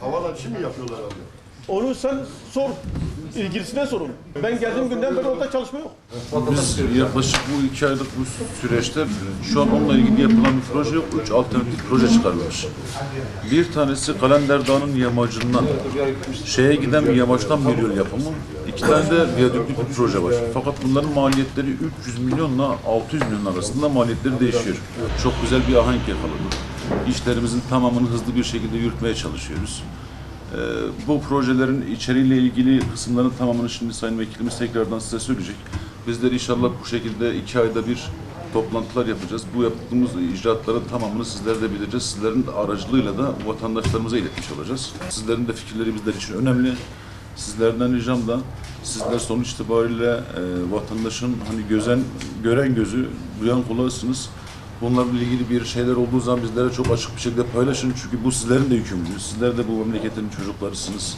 Havalar için mi yapıyorlar abi? Onu sen sor, ilgilisine sorun. Ben geldiğim günden beri orada çalışma yok. Biz yaklaşık bu 2 aylık bu süreçte şu an onunla ilgili yapılan bir proje yok. 3 alternatif proje çıkarılmış. Bir tanesi Kalender Dağı'nın yamacından şeye giden bir yamaçtan bir yol yapımı. 2 tane de viyadüklü bir proje var. Fakat bunların maliyetleri 300 milyonla 600 milyon arasında maliyetleri değişiyor. Çok güzel bir ahenk yakaladık. İşlerimizin tamamını hızlı bir şekilde yürütmeye çalışıyoruz. Bu projelerin içeriğiyle ilgili kısımların tamamını şimdi Sayın Vekilimiz tekrardan size söyleyecek. Bizler inşallah bu şekilde 2 ayda bir toplantılar yapacağız. Bu yaptığımız icraatların tamamını sizler de bileceğiz. Sizlerin aracılığıyla da vatandaşlarımıza iletmiş olacağız. Sizlerin de fikirleri bizler için önemli. Sizlerden ricam da sizler sonuç itibariyle vatandaşın hani gören gözü, duyan kulağısınız. Bunlarla ilgili bir şeyler olduğu zaman bizlere çok açık bir şekilde paylaşın. Çünkü bu sizlerin de yükümlülüğü. Sizler de bu memleketin çocuklarısınız.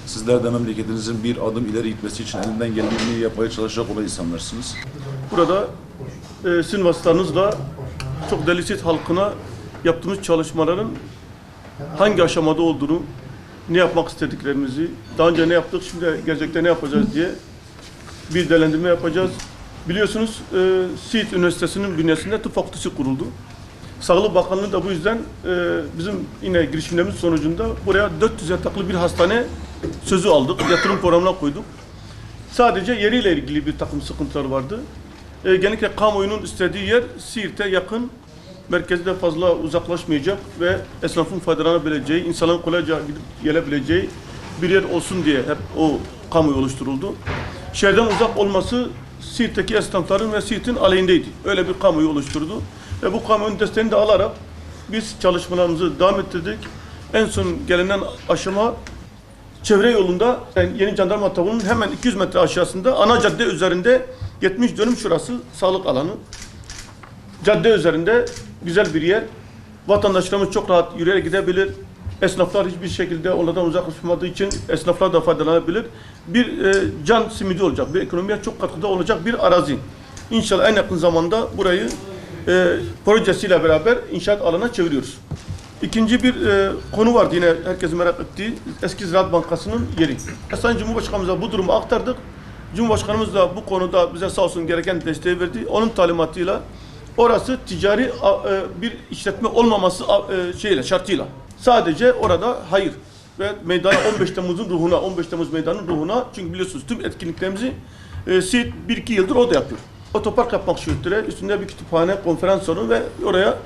Sizler de memleketinizin bir adım ileri gitmesi için elinden geldiğini yapmaya çalışacak olan insanlarsınız. Burada sizin vasıtanızla çok Delisit halkına yaptığımız çalışmaların hangi aşamada olduğunu, ne yapmak istediklerimizi, daha önce ne yaptık, şimdi gelecekte ne yapacağız diye bir değerlendirme yapacağız. Biliyorsunuz Siirt Üniversitesi'nin bünyesinde tıp fakültesi kuruldu. Sağlık Bakanlığı da bu yüzden bizim yine girişimlerimiz sonucunda buraya 400 yataklı bir hastane sözü aldık. Yatırım programına koyduk. Sadece yeriyle ilgili bir takım sıkıntılar vardı. Genellikle kamuoyunun istediği yer Siirt'e yakın, merkezde fazla uzaklaşmayacak ve esnafın faydalanabileceği, insanların kolayca gidip gelebileceği bir yer olsun diye hep o kamuoyu oluşturuldu. Şehirden uzak olması Siirt'teki esnafların ve Siirt'in aleyhindeydi. Öyle bir kamuoyu oluşturdu. Ve bu kamuoyunun desteğini de alarak biz çalışmalarımızı devam ettirdik. En son gelinen aşama çevre yolunda, yani Yeni Jandarma Tavuğu'nun hemen 200 metre aşağısında ana cadde üzerinde 70 dönüm şurası sağlık alanı. Cadde üzerinde güzel bir yer. Vatandaşlarımız çok rahat yürüyerek gidebilir. Esnaflar hiçbir şekilde onlardan uzaklaşmadığı için esnaflar da faydalanabilir. Bir can simidi olacak, bir ekonomiye çok katkıda olacak bir arazi. İnşallah en yakın zamanda burayı projesiyle beraber inşaat alanına çeviriyoruz. İkinci bir konu vardı yine herkesin merak ettiği eski Ziraat Bankası'nın yeri. Sayın Cumhurbaşkanımıza bu durumu aktardık. Cumhurbaşkanımız da bu konuda bize sağ olsun gereken desteği verdi. Onun talimatıyla orası ticari bir işletme olmaması şartıyla. Sadece orada hayır ve meydana 15 Temmuz'un ruhuna, 15 Temmuz meydanının ruhuna, çünkü biliyorsunuz tüm etkinliklerimizi Siirt 1-2 yıldır o da yapıyor. Otopark yapmak şuraya, üstünde bir kütüphane, konferans salonu ve oraya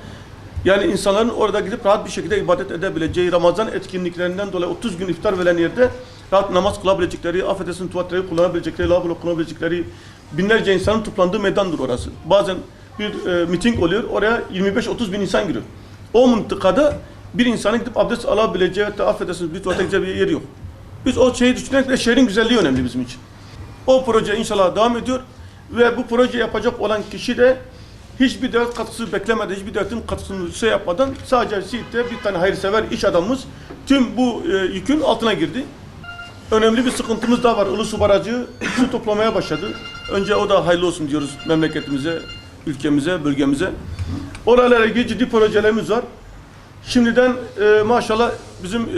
yani insanların orada gidip rahat bir şekilde ibadet edebileceği, Ramazan etkinliklerinden dolayı 30 gün iftar verilen yerde rahat namaz kılabilecekleri, affedersin tuvaletleri kullanabilecekleri, lavabo kullanabilecekleri binlerce insanın toplandığı meydandır orası. Bazen bir miting oluyor, oraya 25-30 bin insan giriyor. O mıntıkada bir insanın gidip abdest alabileceği, hatta affedersiniz bir tuvalete gideceği bir yer yok. Biz o şeyi düşünerek de şehrin güzelliği önemli bizim için. O proje inşallah devam ediyor ve bu proje yapacak olan kişi de hiçbir devlet katkısı beklemeden, hiçbir devletin katkısını yapmadan sadece Siirt'te bir tane hayırsever iş adamımız tüm bu yükün altına girdi. Önemli bir sıkıntımız daha var. Ilısu Barajı su toplamaya başladı. Önce o da hayırlı olsun diyoruz memleketimize, ülkemize, bölgemize. Oralara ilgili ciddi projelerimiz var. Şimdiden maşallah bizim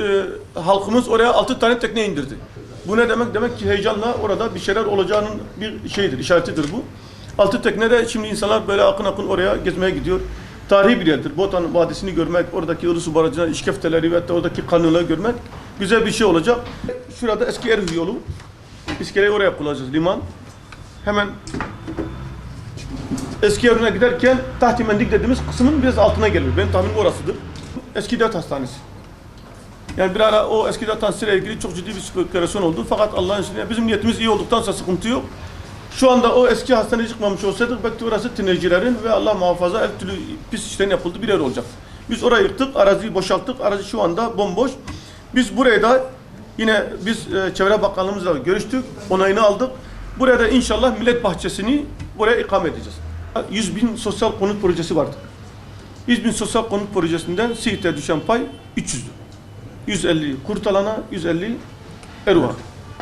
halkımız oraya 6 tane tekne indirdi. Bu ne demek? Demek ki heyecanla orada bir şeyler olacağının bir şeyidir, işaretidir bu. 6 tekne de şimdi insanlar böyle akın akın oraya gezmeye gidiyor. Tarihi bir yerdir. Botan Vadisi'ni görmek, oradaki Ilısu Barajı'na, işkefteleri ve hatta oradaki kanunları görmek güzel bir şey olacak. Şurada eski Erzurum yolu. İskeleyi oraya kullanacağız, liman. Hemen eski Erzurum'a giderken Tahti Mendik dediğimiz kısmın biraz altına gelir. Benim tahminim orasıdır. Eski Devlet Hastanesi. Yani bir ara o eski Devlet Hastanesi'yle ilgili çok ciddi bir spekülasyon oldu. Fakat Allah'ın izniyle bizim niyetimiz iyi olduktan sonra sıkıntı yok. Şu anda o eski hastaneye çıkmamış olsaydık belki orası tinercilerin ve Allah muhafaza her türlü pis işlerin yapıldığı bir yer olacak. Biz orayı yıktık, araziyi boşalttık. Arazi şu anda bomboş. Biz buraya da yine Çevre Bakanlığımızla görüştük, onayını aldık. Buraya da inşallah Millet Bahçesi'ni buraya ikame edeceğiz. 100.000 sosyal konut projesi vardı. 100.000 sosyal konut projesinden Siirt'e düşen pay 300'dü. 150 Kurtalan'a, 150 Eruh'a.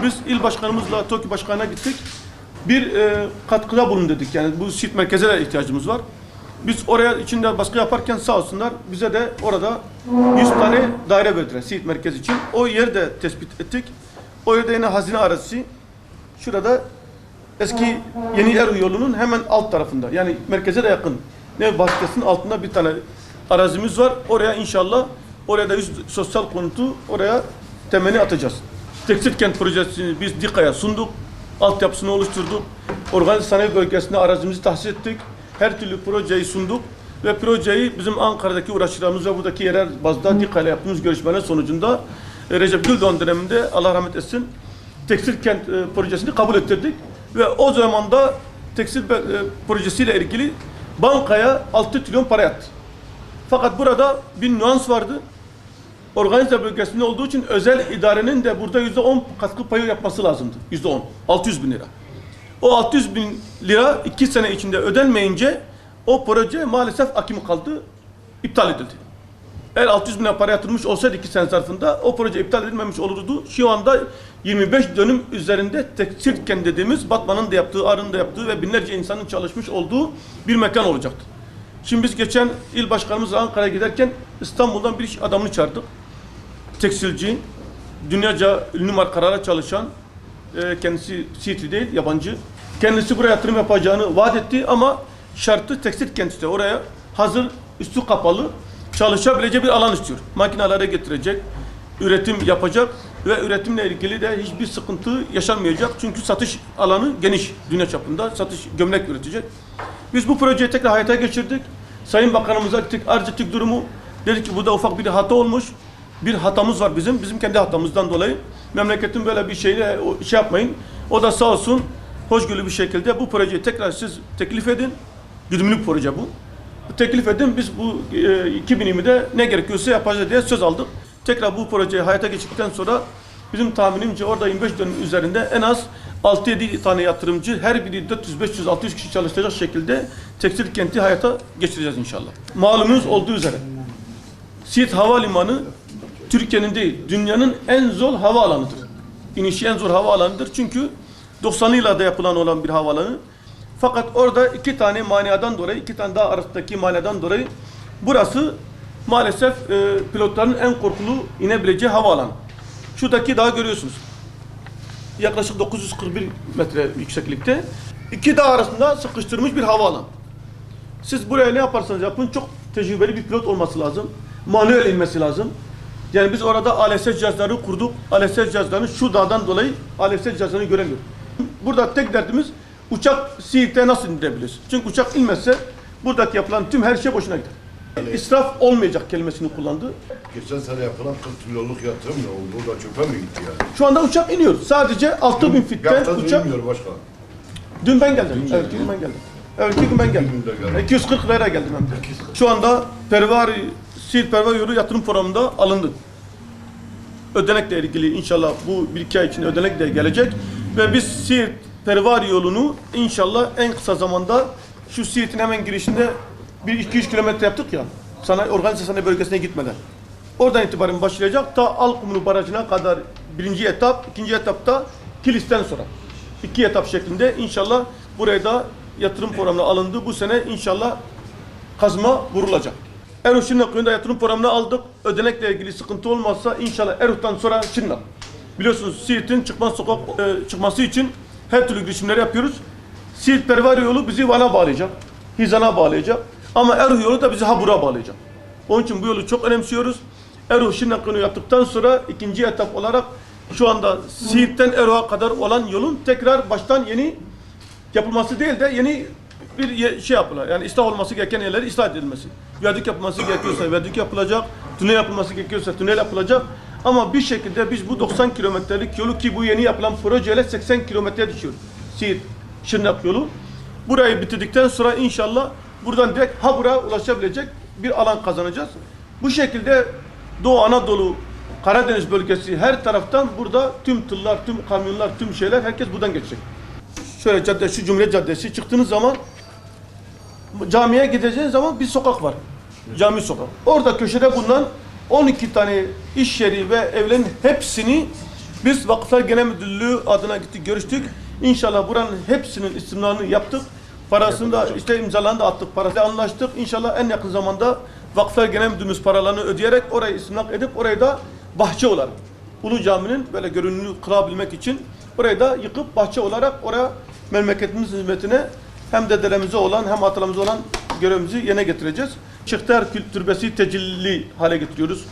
Biz il başkanımızla TOKİ başkanına gittik. Bir katkıda bulun dedik. Yani bu Siirt merkeze de ihtiyacımız var. Biz oraya içinde baskı yaparken sağ olsunlar bize de orada 100 tane daire verdiler Siirt merkez için. O yeri de tespit ettik. O yerde yine hazine arazisi. Şurada eski Yeni Eruh yolunun hemen alt tarafında. Yani merkeze de yakın. Nev Bahçesi'nin altında bir tane arazimiz var. Oraya inşallah oraya da 100 sosyal konutu oraya temelini atacağız. Tekstil kent projesini biz DİKA'ya sunduk. Altyapısını oluşturduk. Organize sanayi bölgesinde arazimizi tahsis ettik. Her türlü projeyi sunduk. Ve projeyi bizim Ankara'daki uğraşlarımız ve buradaki yerel bazda DİKA ile yaptığımız görüşmeler sonucunda Recep Güldoğan döneminde Allah rahmet etsin tekstil kent projesini kabul ettirdik. Ve o zaman da tekstil projesiyle ilgili bankaya 6 trilyon para yattı. Fakat burada bir nüans vardı. Organize bölgesinde olduğu için özel idarenin de burada %10 katkı payı yapması lazımdı. %10. 600 bin lira. O 600 bin lira 2 sene içinde ödenmeyince o proje maalesef akimi kaldı. İptal edildi. Eğer 600 bin lira para yatırmış olsaydı 2 sene zarfında o proje iptal edilmemiş olurdu. Şu anda 25 dönüm üzerinde tekstil kent dediğimiz Batman'ın da yaptığı, Ağrı'nın da yaptığı ve binlerce insanın çalışmış olduğu bir mekan olacaktı. Şimdi biz geçen il başkanımızla Ankara'ya giderken İstanbul'dan bir iş adamını çağırdık. Tekstilci, dünyaca ünlü markalara çalışan, kendisi Siirtli değil, yabancı. Kendisi buraya yatırım yapacağını vaat etti ama şartı tekstil kent işte. Oraya hazır, üstü kapalı, çalışabileceği bir alan istiyor. Makinelere getirecek, üretim yapacak ve üretimle ilgili de hiçbir sıkıntı yaşanmayacak. Çünkü satış alanı geniş, dünya çapında satış, gömlek üretecek. Biz bu projeyi tekrar hayata geçirdik. Sayın Bakanımıza gittik, arz ettik durumu. Dedik ki burada ufak bir hata olmuş. Bir hatamız var bizim kendi hatamızdan dolayı. Memleketin böyle bir şeyle şey yapmayın. O da sağ olsun hoşgörülü bir şekilde bu projeyi tekrar siz teklif edin. Güdümlü proje bu. Teklif edin, biz bu 2020'de ne gerekiyorsa yapacağız diye söz aldık. Tekrar bu projeyi hayata geçirdikten sonra bizim tahminimce orada 25 dönüm üzerinde en az 6-7 tane yatırımcı, her biri 400, 500, 600 kişi çalıştıracak şekilde tekstil kenti hayata geçireceğiz inşallah. Malumunuz olduğu üzere Siirt Havalimanı Türkiye'nin değil, dünyanın en zor havaalanıdır. İnişi en zor havaalanıdır çünkü 90'lı yıllarda yapılan olan bir havaalanı. Fakat orada iki tane maniadan dolayı, iki tane daha arasındaki maniadan dolayı burası maalesef pilotların en korkulu inebileceği havaalanı. Şuradaki dağı görüyorsunuz. Yaklaşık 941 metre yükseklikte. İki dağ arasında sıkıştırmış bir havaalanı. Siz buraya ne yaparsanız yapın çok tecrübeli bir pilot olması lazım. Manuel inmesi lazım. Yani biz orada ALS cihazları kurduk. ALS cihazlarını şu dağdan dolayı ALS cihazlarını göremiyoruz. Burada tek derdimiz uçak Siirt'e nasıl indirebiliriz? Çünkü uçak inmezse buradaki yapılan tüm her şey boşuna gider. İsraf olmayacak kelimesini kullandı. Geçen sene yapılan 40 trilyonluk yatırım ne oldu? O da çöpe mi gitti yani? Şu anda uçak iniyor. Sadece 6000 fitten Yapacağız uçak. bilmiyor başkan. Dün ben geldim. Evet, dün ben geldim. Evet, gün ben geldim. 240 lira geldim hem de. Şu anda Siirt Pervari yolu yatırım programında alındı. Ödenekle ilgili inşallah bu 1-2 ay içinde ödenek de gelecek. Ve biz Siirt Pervari yolunu inşallah en kısa zamanda şu Siirt'in hemen girişinde 1-200 kilometre yaptık ya. Organize sanayi bölgesine gitmeden. Oradan itibaren başlayacak. Ta Alkumlu Barajı'na kadar birinci etap, ikinci etapta Kilis'ten sonra. 2 etap şeklinde inşallah buraya da yatırım programına alındı. Bu sene inşallah kazma vurulacak. Eruh Şırnak köyünde yatırım programına aldık. Ödenekle ilgili sıkıntı olmazsa inşallah Eruh'tan sonra Şırnak. Biliyorsunuz Siirt'in çıkması için her türlü girişimleri yapıyoruz. Siirt Pervari yolu bizi Van'a bağlayacak. Hizan'a bağlayacak. Ama Eruh yolu da bizi Habur'a bağlayacak. Onun için bu yolu çok önemsiyoruz. Eruh Şırnak köyünü yaptıktan sonra ikinci etap olarak şu anda Siirt'ten Eruh'a kadar olan yolun tekrar baştan yeni yapılması değil de yeni bir şey yapılır. Yani ıslah olması gereken yerleri ıslah edilmesi. Viyadük yapılması gerekiyorsa viyadük yapılacak. Tünel yapılması gerekiyorsa tünel yapılacak. Ama bir şekilde biz bu 90 kilometrelik yolu ki bu yeni yapılan projeyle 80 kilometreye düşüyor. Siirt Şırnak yolu. Burayı bitirdikten sonra inşallah buradan direkt Habur'a ulaşabilecek bir alan kazanacağız. Bu şekilde Doğu Anadolu, Karadeniz bölgesi her taraftan burada tüm tırlar, tüm kamyonlar, tüm şeyler herkes buradan geçecek. Şöyle cadde, şu Cumhuriyet Caddesi çıktığınız zaman camiye gideceğiniz zaman bir sokak var. Cami sokak. Orada köşede bulunan 12 tane iş yeri ve evlerin hepsini biz Vakıflar Genel Müdürlüğü adına gittik, görüştük. İnşallah buranın hepsinin istimlalını yaptık. Parasını da işte imzalarını da attık, parası anlaştık. İnşallah en yakın zamanda Vakıflar Genel Müdürlüğümüz paralarını ödeyerek orayı istimlak edip orayı da bahçe olarak Ulu Cami'nin böyle görünümünü kılabilmek için orayı da yıkıp bahçe olarak oraya memleketimizin hizmetine hem dedelerimize olan hem atalarımıza olan görevimizi yerine getireceğiz. Şıhtar Türbesi tecilli hale getiriyoruz.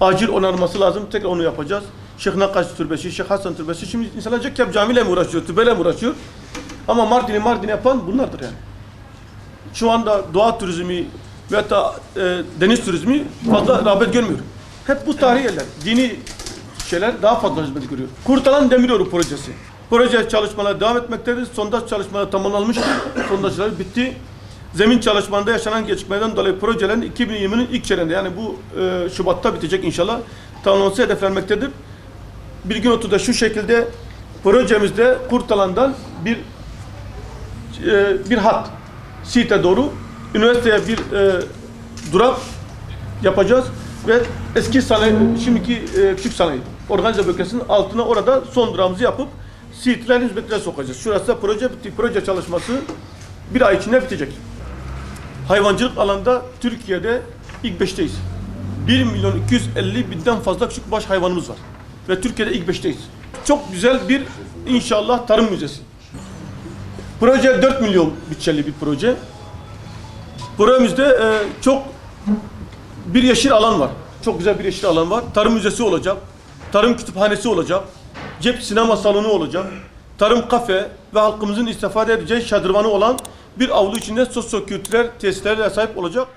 Acil onarması lazım. Tekrar onu yapacağız. Şeyh Nakkaş Türbesi, Şeyh Hasan Türbesi. Şimdi insanlar diyecek ki hep camiyle mi uğraşıyor, türbeyle mi uğraşıyor? Ama Mardin'i yapan bunlardır yani. Şu anda doğa turizmi ve hatta deniz turizmi fazla rağbet görmüyor. Hep bu tarihi yerler, dini şeyler daha fazla hizmet görüyor. Kurtalan Demiryolu projesi. Proje çalışmaları devam etmektedir. Sondaj çalışmaları tamamlanmıştır. Sondajlar bitti. Zemin çalışmalarında yaşanan gecikmeden dolayı projelerin 2020'nin ilk çeyreğinde yani bu Şubat'ta bitecek inşallah tamamlanması hedeflenmektedir. Bir gün oturda şu şekilde projemizde Kurtalan'dan bir hat Siirt'e doğru üniversiteye bir durak yapacağız ve eski sanayi, şimdiki küçük sanayi organize bölgesinin altına orada son durağımızı yapıp Siirtlilerin hizmetine sokacağız. Şurası da proje bitti. Proje çalışması bir ay içinde bitecek. Hayvancılık alanında Türkiye'de ilk 5'teyiz. 1.250.000'den fazla küçükbaş hayvanımız var. Ve Türkiye'de ilk 5'teyiz. Çok güzel bir inşallah tarım müzesi. Proje 4 milyon bütçeli bir proje. Projemizde çok bir yeşil alan var. Çok güzel bir yeşil alan var. Tarım müzesi olacak. Tarım kütüphanesi olacak. Cep sinema salonu olacak. Tarım kafe ve halkımızın istifade edeceği şadırvanı olan bir avlu içinde sosyo-kültürel tesislerle sahip olacak.